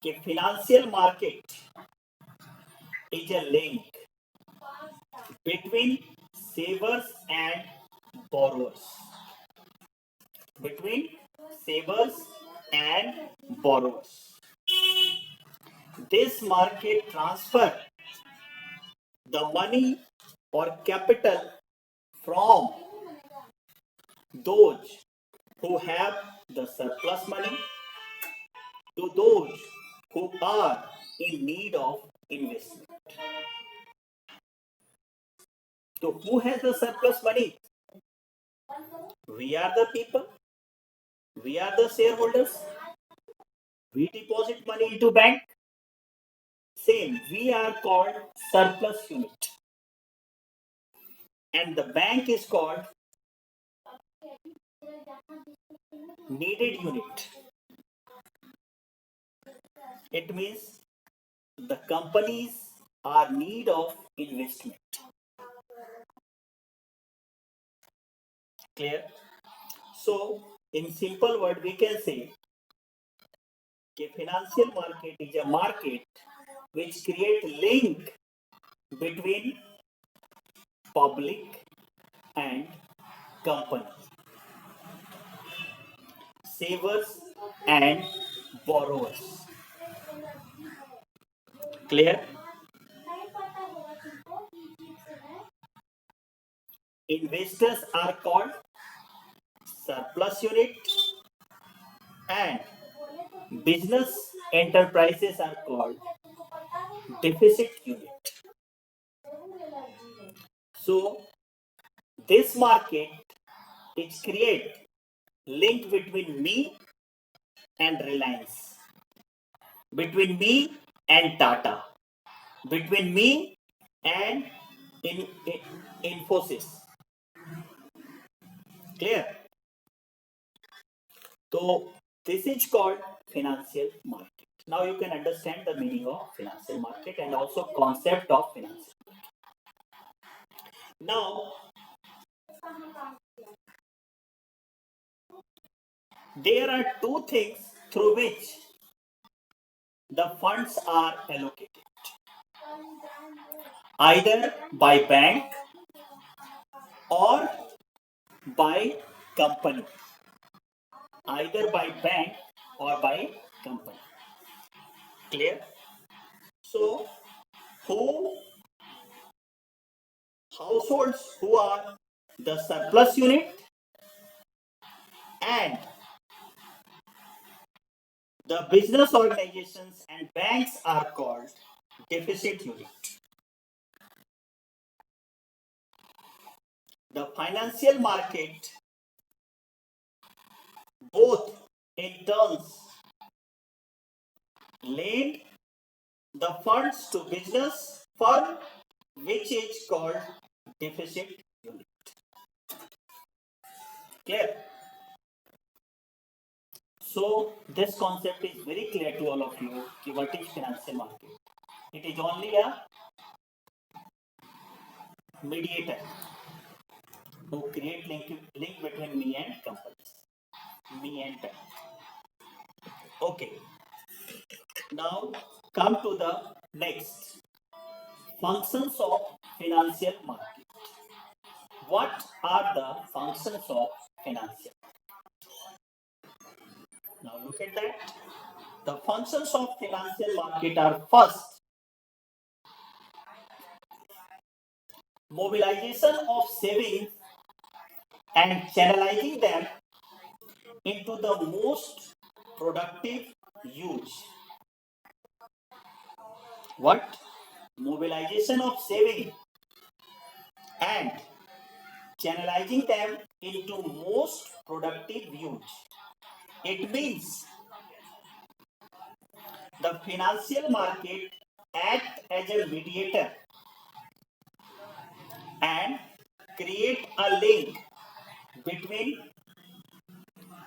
कि financial market is a link between savers and borrowers. Between savers and borrowers. This market transfer the money or capital from those who have the surplus money to those who are in need of investment. So who has the surplus money? We are the people. We are the shareholders. We deposit money into bank. Same, we are called surplus unit. And the bank is called needed unit. It means the companies are need of investment. Clear? So, in simple word, we can say that financial market is a market which create link between public and company, savers and borrowers. Clear? Investors are called surplus unit and business enterprises are called deficit unit. So this market is create link between me and Reliance, between me and Tata, between me and Infosys. Clear? So this is called financial market. Now you can understand the meaning of financial market and also concept of financial. Now there are two things through which the funds are allocated. Either by bank or by company. Either by bank or by company. Clear? So, households who are the surplus unit and the business organizations and banks are called deficit unit. The financial market both in turns lend the funds to business firm which is called deficit unit. Clear? So this concept is very clear to all of you. What is financial market? It is only a mediator who create link between me and companies. Me and them. Okay. Now come to the next. Functions of financial market. What are the functions of financial? Now look at that. The functions of financial market are first, mobilization of savings and channelizing them into the most productive use. What? Mobilization of savings and channelizing them into most productive use. It means the financial market act as a mediator and create a link between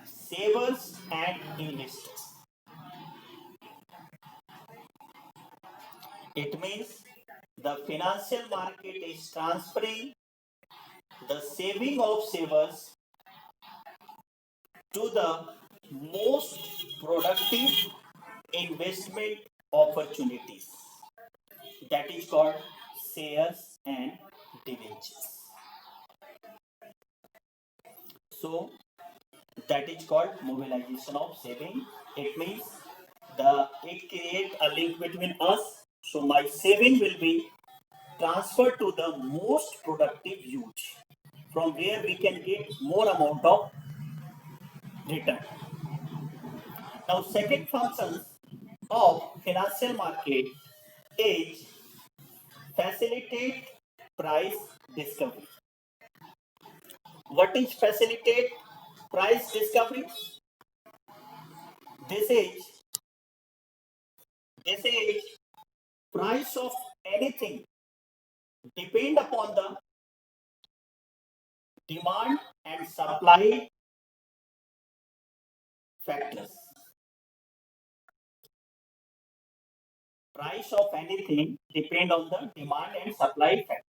savers and investors. It means the financial market is transferring the saving of savers to the most productive investment opportunities. That is called shares and debentures. So that is called mobilization of saving. It means it creates a link between us. So my saving will be transferred to the most productive use, from where we can get more amount of return. Now, second functions of financial market is facilitate price discovery. What is facilitate price discovery? This is price of anything depend upon the demand and supply factors. Price of anything depend on the demand and supply factors.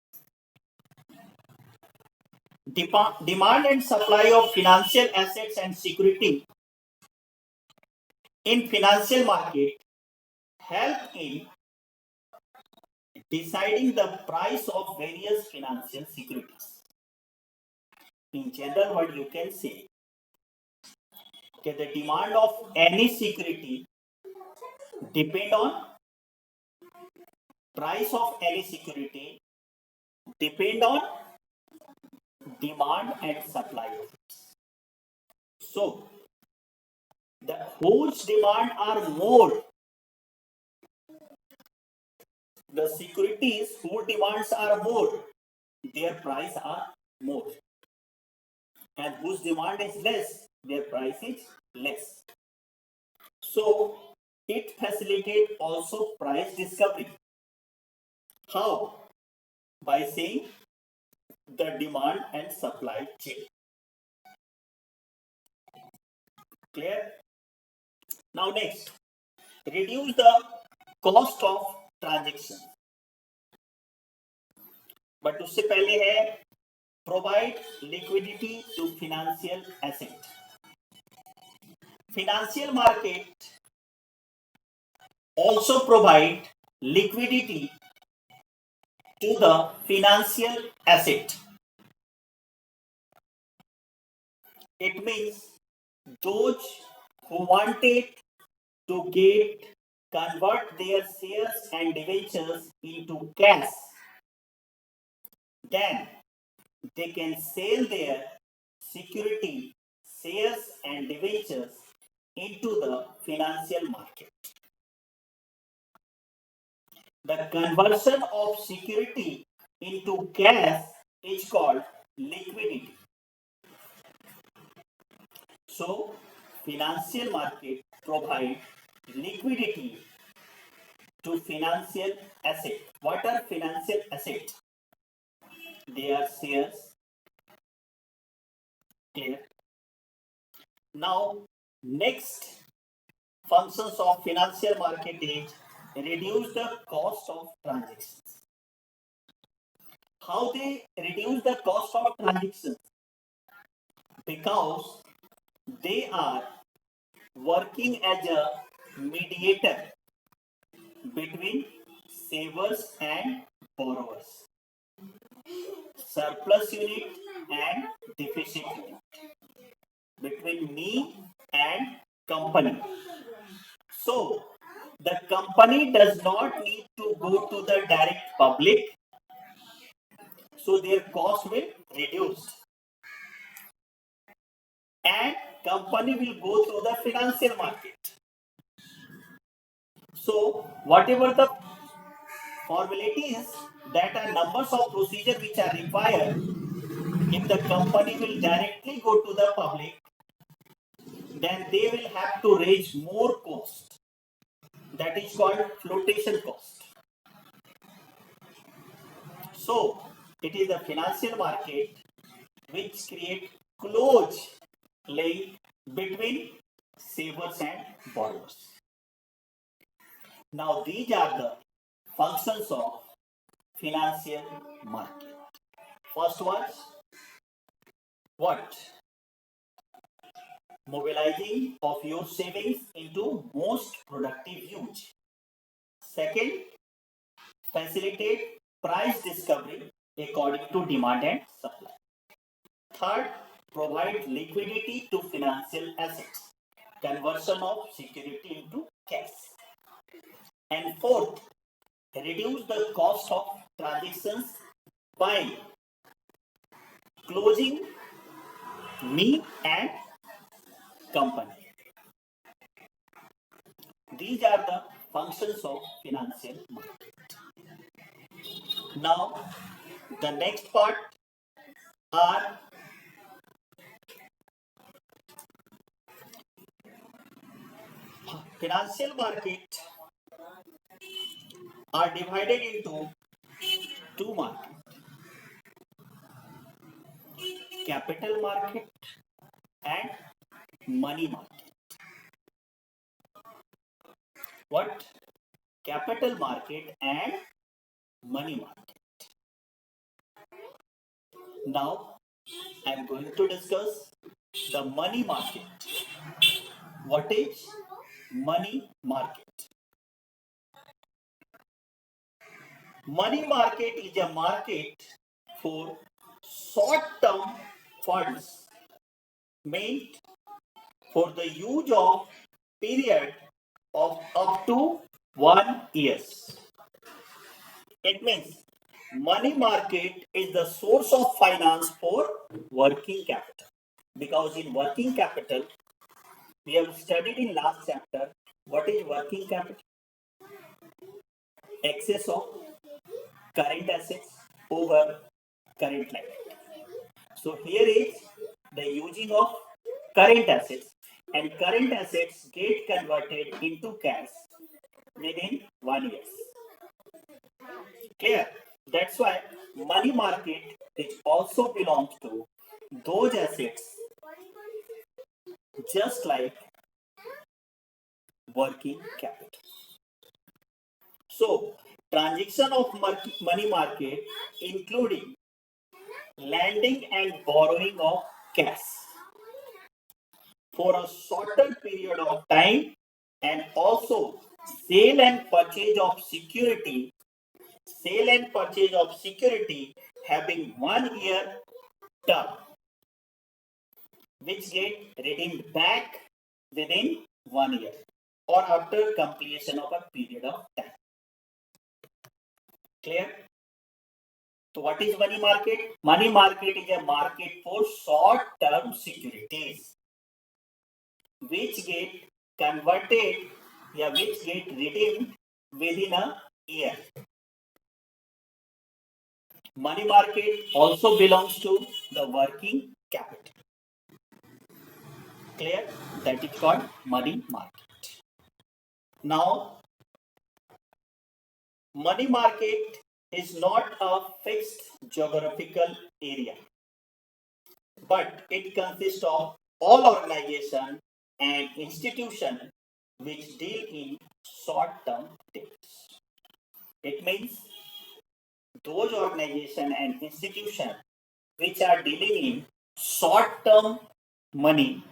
Demand and supply of financial assets and security in financial market help in deciding the price of various financial securities. In general, what you can say, okay, the demand of any security depend on price of any security depend on demand and supply. So the whose demand are more, the securities whose demands are more, their price are more, and whose demand is less, their price is less. So it facilitates also price discovery. How? By saying the demand and supply chain. Clear? Now next, reduce the cost of transaction. But उससे पहले है provide liquidity to financial asset. Financial market also provide liquidity to the financial asset. It means those who wanted to convert their shares and debentures into cash, then they can sell their security, shares and debentures into the financial market. The conversion of security into cash is called liquidity. So, financial market provide liquidity to financial asset. What are financial assets? They are shares. Clear? Now, next functions of financial market is reduce the cost of transactions. How they reduce the cost of transactions? Because they are working as a mediator between savers and borrowers, surplus unit and deficit unit, between me and company. So the company does not need to go to the direct public, so their cost will reduce, and company will go through the financial market. So whatever the formalities, that are numbers of procedure which are required, if the company will directly go to the public, then they will have to raise more cost. That is called flotation cost. So it is the financial market which create close link between savers and borrowers. Now these are the functions of financial market. First was what? mobilizing of your savings into most productive use. Second, facilitate price discovery according to demand and supply. Third, provide liquidity to financial assets, conversion of security into cash. And fourth, reduce the cost of transactions by closing me and company. These are the functions of financial market. Now, the next part are financial market are divided into two markets, capital market and money market. What? Capital market and money market. Now, I am going to discuss the money market. What is money market? Money market is a market for short-term funds meant for the use of period of up to 1 year. It means money market is the source of finance for working capital. Because in working capital, we have studied in last chapter what is working capital. Excess of current assets over current liability. So here is the using of current assets, and current assets get converted into cash within 1 year. Clear? That's why money market it also belongs to those assets just like working capital. So transaction of money market including lending and borrowing of cash for a shorter period of time, and also sale and purchase of security having 1 year term, which get redeemed back within 1 year or after completion of a period of time. Clear? So what is money market? Money market is a market for short-term securities which get converted, which get redeemed within a year. Money market also belongs to the working capital. Clear? That is called money market. Now, money market is not a fixed geographical area, but it consists of all organizations and institutions which deal in short-term deals. It means those organizations and institutions which are dealing in short-term money,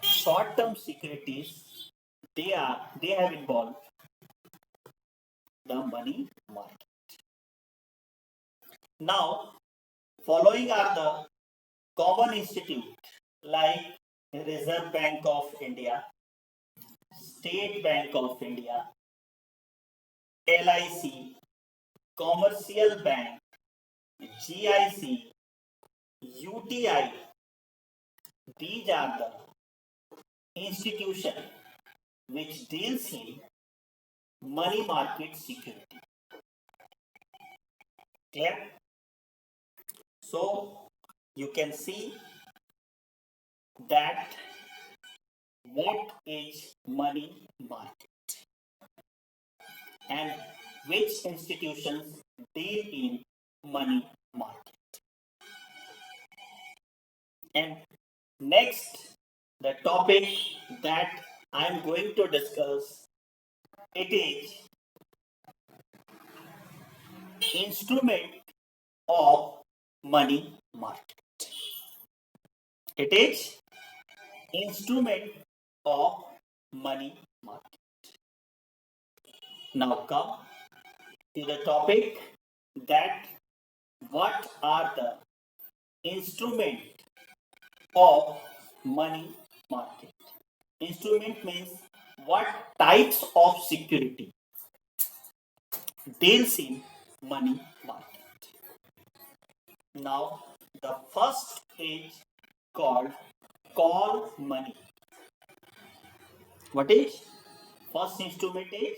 short-term securities, they have involved the money market. Now, following are the common institute like Reserve Bank of India, State Bank of India, LIC, Commercial Bank, GIC, UTI. These are the institutions which deals in money market security. Clear? So you can see that what is money market and which institutions deal in money market. And next, the topic that I am going to discuss, it is instrument of money market. It is instrument of money market. Now come to the topic that what are the instrument of money market. Instrument means what types of security deals in money market. Now the first is called call money. What is first instrument is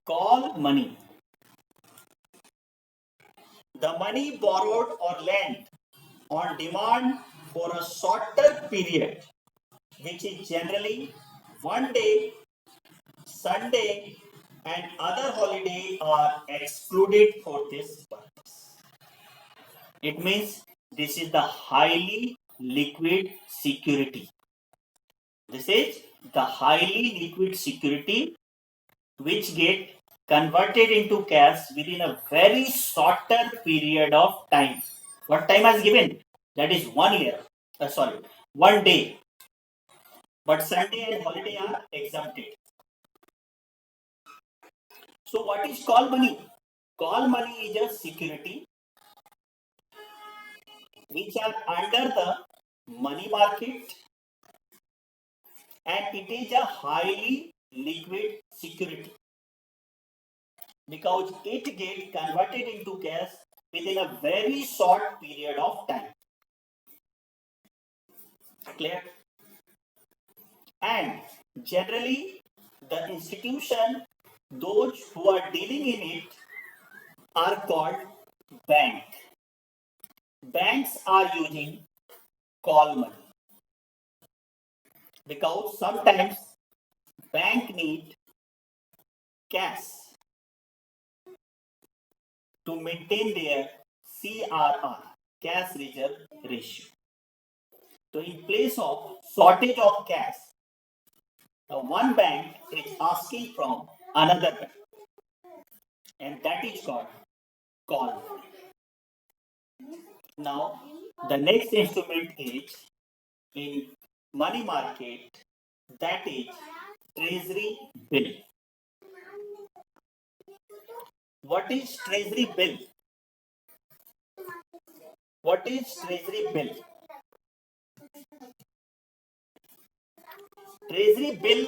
call money. The money borrowed or lent on demand for a shorter period, which is generally one day, Sunday, and other holiday are excluded for this purpose. It means this is the highly liquid security. This is the highly liquid security which get converted into cash within a very shorter period of time. What time has given? That is 1 year. Sorry, 1 day. But Sunday and holiday are exempted. So what is call money? Call money is a security which are under the money market, and it is a highly liquid security because it gets converted into cash within a very short period of time. Clear? And generally the institution, those who are dealing in it are called bank. Banks are using call money because sometimes bank need cash to maintain their CRR, cash reserve ratio. So in place of shortage of cash, one bank is asking from another bank, and that is called call money. Now the next instrument is in money market, that is treasury bill. What is treasury bill? What is treasury bill? Treasury bill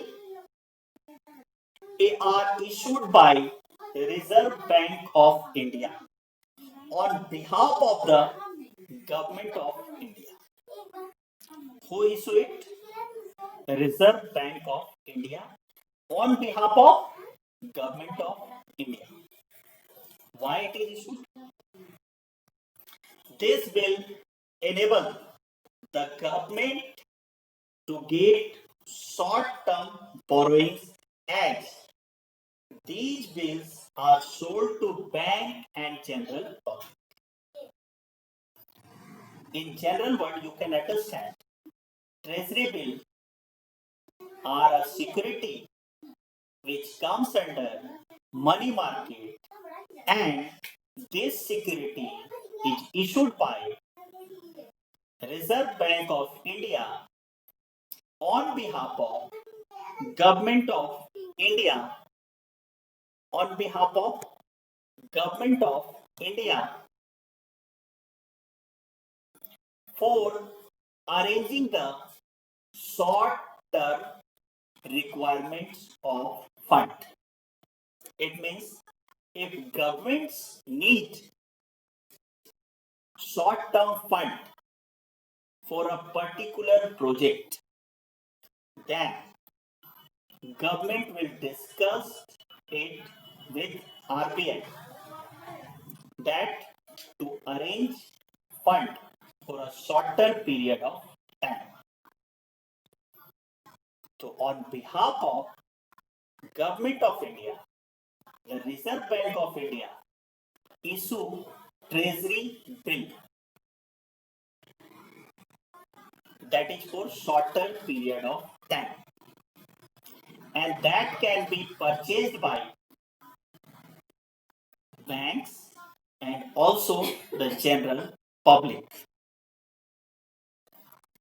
are issued by Reserve Bank of India on behalf of the government of India. Who issue it? Reserve Bank of India on behalf of government of India. Why it is issued? This will enable the government to get short-term borrowings as these bills are sold to bank and general public. In general word, you can understand treasury bill are a security which comes under money market, and this security is issued by Reserve Bank of India on behalf of government of India, on behalf of government of India for arranging the short-term requirements of fund. It means if governments need short-term fund for a particular project, then government will discuss it with RBI that to arrange fund for a shorter period of time. So on behalf of government of India, the Reserve Bank of India issue treasury bill that is for shorter period of time, and that can be purchased by banks and also the general public.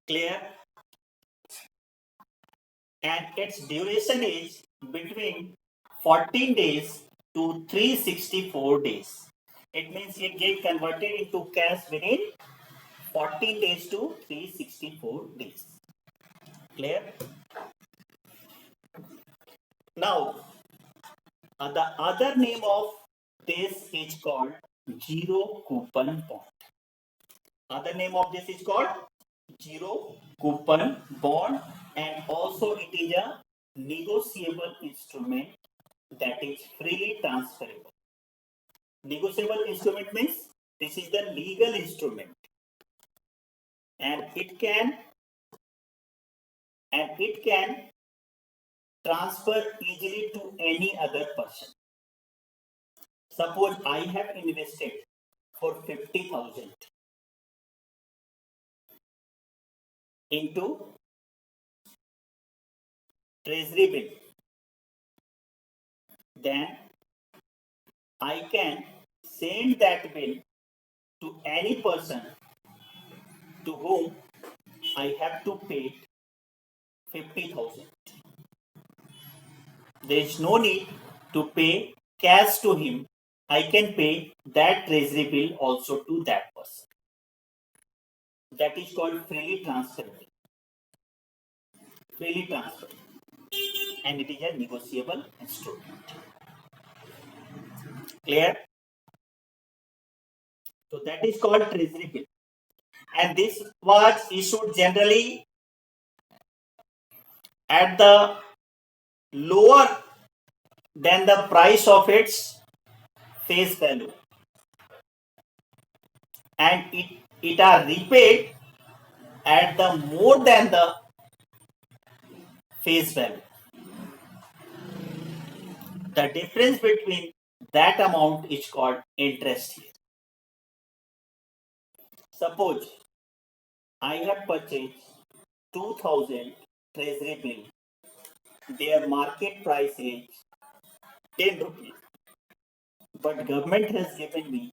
Clear? and its duration is between 14 days to 364 days. It means it get converted into cash within 14 days to 364 days. Clear? Now, the other name of this is called zero coupon bond. Other name of this is called zero coupon bond, and also it is a negotiable instrument that is freely transferable. Negotiable instrument means this is the legal instrument, and it can transfer easily to any other person. Suppose I have invested for 50,000 into treasury bill, then I can send that bill to any person to whom I have to pay 50,000. There is no need to pay cash to him. I can pay that treasury bill also to that person. That is called freely transferable. Freely transferable. And it is a negotiable instrument. Clear? So that is called treasury bill. And this was issued generally at the lower than the price of its face value, and it are repaid at the more than the face value. The difference between that amount is called interest here. Suppose I have purchased 2000 treasury bill. Their market price is 10 rupees, but government has given me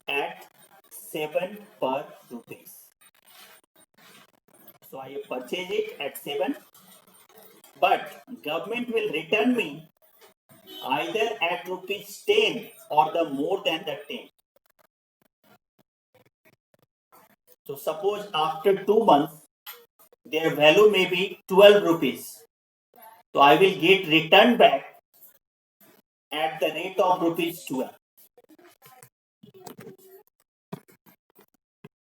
at 7 per rupees. So I purchase it at 7, but government will return me either at rupees 10 or the more than the 10. So suppose after 2 months, their value may be 12 rupees. So I will get returned back at the rate of rupees 12.